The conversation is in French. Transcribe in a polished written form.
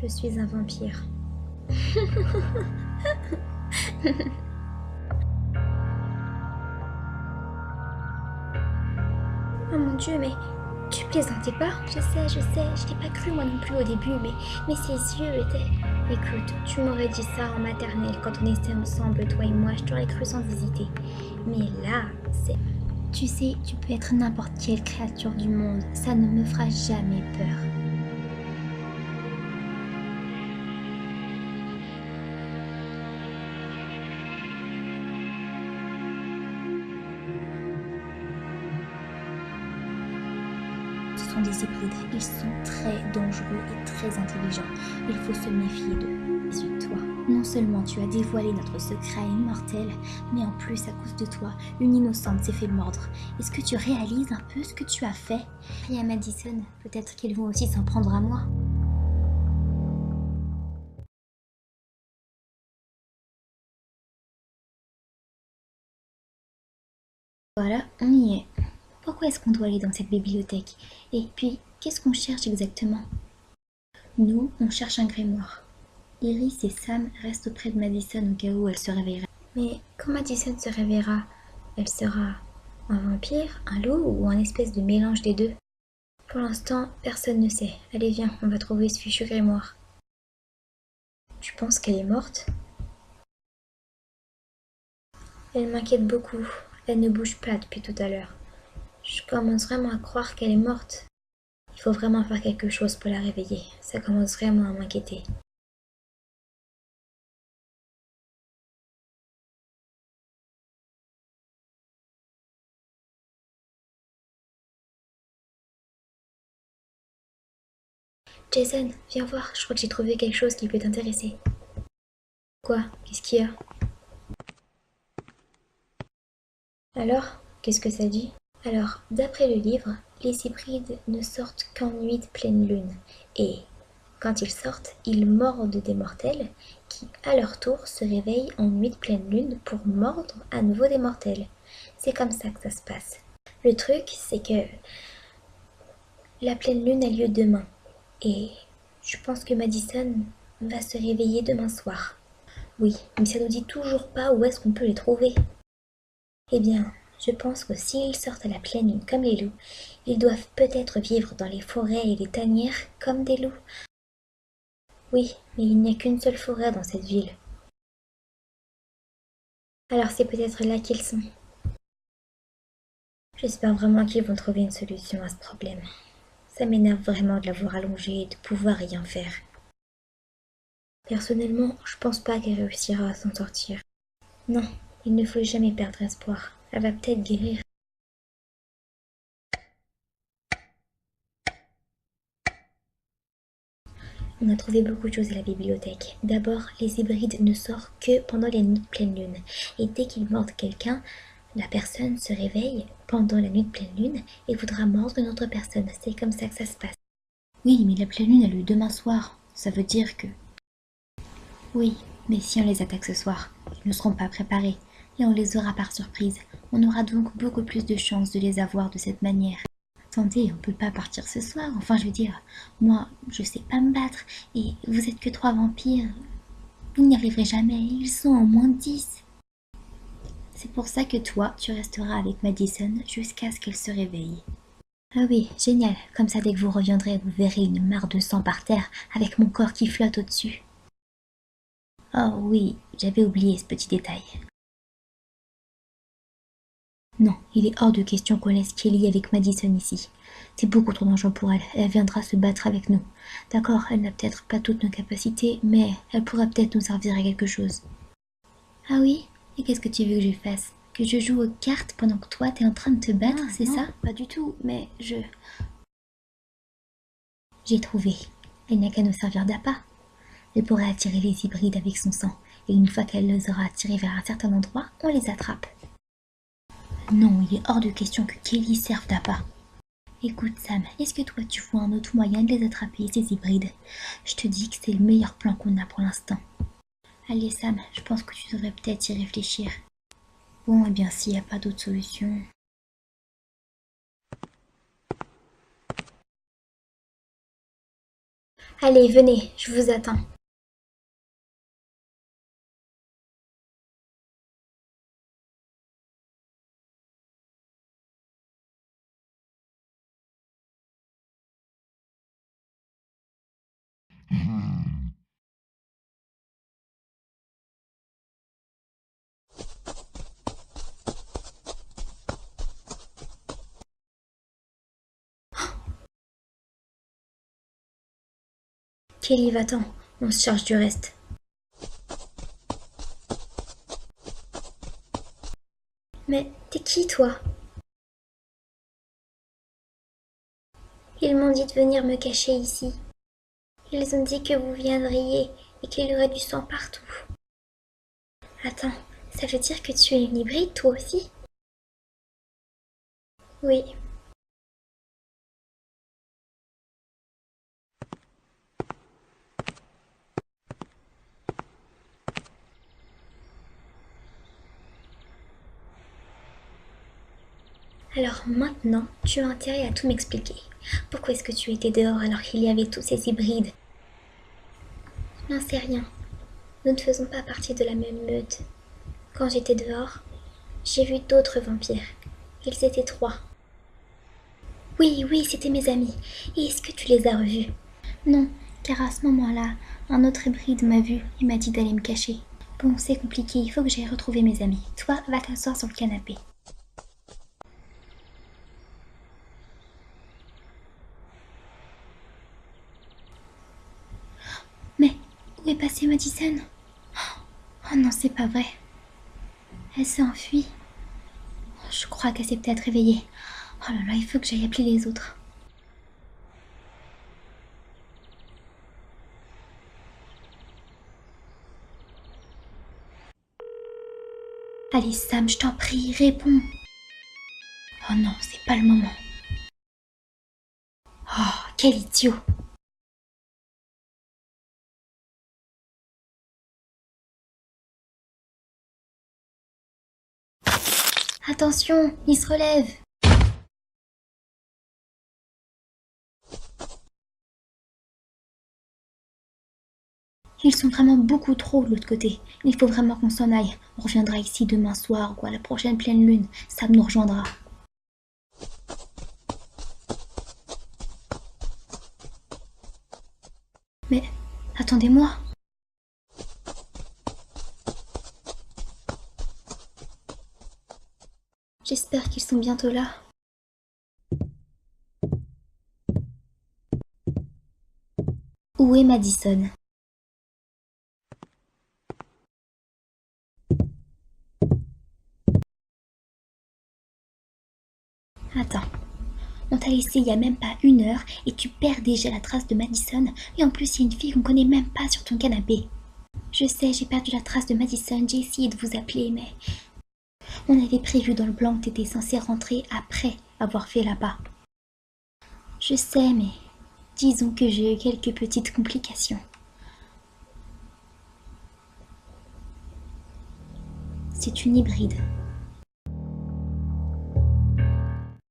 Je suis un vampire. Oh mon Dieu, mais tu plaisantais pas? Je sais, je t'ai pas cru moi non plus au début, mais ses yeux étaient... Écoute, tu m'aurais dit ça en maternelle quand on était ensemble, toi et moi, je t'aurais cru sans hésiter. Mais là, c'est... Tu sais, tu peux être n'importe quelle créature du monde, ça ne me fera jamais peur. Ce sont des hybrides, ils sont très dangereux et très intelligents. Il faut se méfier d'eux. Suis-toi. Non seulement tu as dévoilé notre secret à une mortelle, mais en plus, à cause de toi, une innocente s'est fait mordre. Est-ce que tu réalises un peu ce que tu as fait? Et à Madison, peut-être qu'ils vont aussi s'en prendre à moi. Voilà, on y est. Pourquoi est-ce qu'on doit aller dans cette bibliothèque? Et puis, qu'est-ce qu'on cherche exactement? Nous, on cherche un grimoire. Iris et Sam restent auprès de Madison au cas où elle se réveillerait. Mais quand Madison se réveillera, elle sera un vampire, un loup ou un espèce de mélange des deux? Pour l'instant, personne ne sait. Allez, viens, on va trouver ce fichu grimoire. Tu penses qu'elle est morte? Elle m'inquiète beaucoup. Elle ne bouge pas depuis tout à l'heure. Je commence vraiment à croire qu'elle est morte. Il faut vraiment faire quelque chose pour la réveiller. Ça commence vraiment à m'inquiéter. Jason, viens voir, je crois que j'ai trouvé quelque chose qui peut t'intéresser. Quoi? Qu'est-ce qu'il y a? Alors, qu'est-ce que ça dit? Alors, d'après le livre, les hybrides ne sortent qu'en nuit de pleine lune. Et, quand ils sortent, ils mordent des mortels qui, à leur tour, se réveillent en nuit de pleine lune pour mordre à nouveau des mortels. C'est comme ça que ça se passe. Le truc, c'est que la pleine lune a lieu demain. Et je pense que Madison va se réveiller demain soir. Oui, mais ça nous dit toujours pas où est-ce qu'on peut les trouver. Eh bien, je pense que s'ils sortent à la pleine lune comme les loups, ils doivent peut-être vivre dans les forêts et les tanières comme des loups. Oui, mais il n'y a qu'une seule forêt dans cette ville. Alors c'est peut-être là qu'ils sont. J'espère vraiment qu'ils vont trouver une solution à ce problème. Ça m'énerve vraiment de l'avoir allongée et de pouvoir rien faire. Personnellement, je pense pas qu'elle réussira à s'en sortir. Non, il ne faut jamais perdre espoir. Elle va peut-être guérir. On a trouvé beaucoup de choses à la bibliothèque. D'abord, les hybrides ne sortent que pendant les nuits de pleine lune. Et dès qu'ils mordent quelqu'un, la personne se réveille pendant la nuit de pleine lune et voudra mordre une autre personne. C'est comme ça que ça se passe. Oui, mais la pleine lune a lieu demain soir. Ça veut dire que... Oui, mais si on les attaque ce soir, ils ne seront pas préparés. Et on les aura par surprise. On aura donc beaucoup plus de chances de les avoir de cette manière. Attendez, on peut pas partir ce soir. Enfin, je veux dire, moi, je sais pas me battre. Et vous êtes que 3 vampires. Vous n'y arriverez jamais. Ils sont au moins 10. C'est pour ça que toi, tu resteras avec Madison jusqu'à ce qu'elle se réveille. Ah oui, génial. Comme ça, dès que vous reviendrez, vous verrez une mare de sang par terre avec mon corps qui flotte au-dessus. Oh oui, j'avais oublié ce petit détail. Non, il est hors de question qu'on laisse Kelly avec Madison ici. C'est beaucoup trop dangereux pour elle. Elle viendra se battre avec nous. D'accord, elle n'a peut-être pas toutes nos capacités, mais elle pourra peut-être nous servir à quelque chose. Ah oui? Et qu'est-ce que tu veux que je fasse? Que je joue aux cartes pendant que toi t'es en train de te battre, c'est ça? Pas du tout, mais je... J'ai trouvé. Elle n'a qu'à nous servir d'appât. Elle pourrait attirer les hybrides avec son sang, et une fois qu'elle les aura attirés vers un certain endroit, on les attrape. Non, il est hors de question que Kelly serve d'appât. Écoute Sam, est-ce que toi tu vois un autre moyen de les attraper, ces hybrides? Je te dis que c'est le meilleur plan qu'on a pour l'instant. Allez Sam, je pense que tu devrais peut-être y réfléchir. Bon, eh bien s'il n'y a pas d'autre solution... Allez, venez, je vous attends. Kelly, va-t'en, on se charge du reste. Mais t'es qui, toi? Ils m'ont dit de venir me cacher ici. Ils ont dit que vous viendriez et qu'il y aurait du sang partout. Attends, ça veut dire que tu es une hybride, toi aussi? Oui. Alors maintenant, tu as intérêt à tout m'expliquer. Pourquoi est-ce que tu étais dehors alors qu'il y avait tous ces hybrides? Je n'en sais rien. Nous ne faisons pas partie de la même meute. Quand j'étais dehors, j'ai vu d'autres vampires. Ils étaient 3. Oui, oui, c'étaient mes amis. Et est-ce que tu les as revus? Non, car à ce moment-là, un autre hybride m'a vu et m'a dit d'aller me cacher. Bon, c'est compliqué, il faut que j'aille retrouver mes amis. Toi, va t'asseoir sur le canapé. Mais où est passée Madison? Oh non, c'est pas vrai. Elle s'est enfuie. Je crois qu'elle s'est peut-être réveillée. Oh là là, il faut que j'aille appeler les autres. Allez Sam, je t'en prie, réponds. Oh non, c'est pas le moment. Oh, quel idiot. Attention, il se relève. Ils sont vraiment beaucoup trop de l'autre côté. Il faut vraiment qu'on s'en aille. On reviendra ici demain soir ou à la prochaine pleine lune. Sam nous rejoindra. Mais attendez-moi. J'espère qu'ils sont bientôt là. Où est Madison? Attends. On t'a laissé il y a même pas 1 heure et tu perds déjà la trace de Madison. Et en plus, il y a une fille qu'on connaît même pas sur ton canapé. Je sais, j'ai perdu la trace de Madison. J'ai essayé de vous appeler, mais on avait prévu dans le plan que t'étais censé rentrer après avoir fait là-bas. Je sais, mais disons que j'ai eu quelques petites complications. C'est une hybride.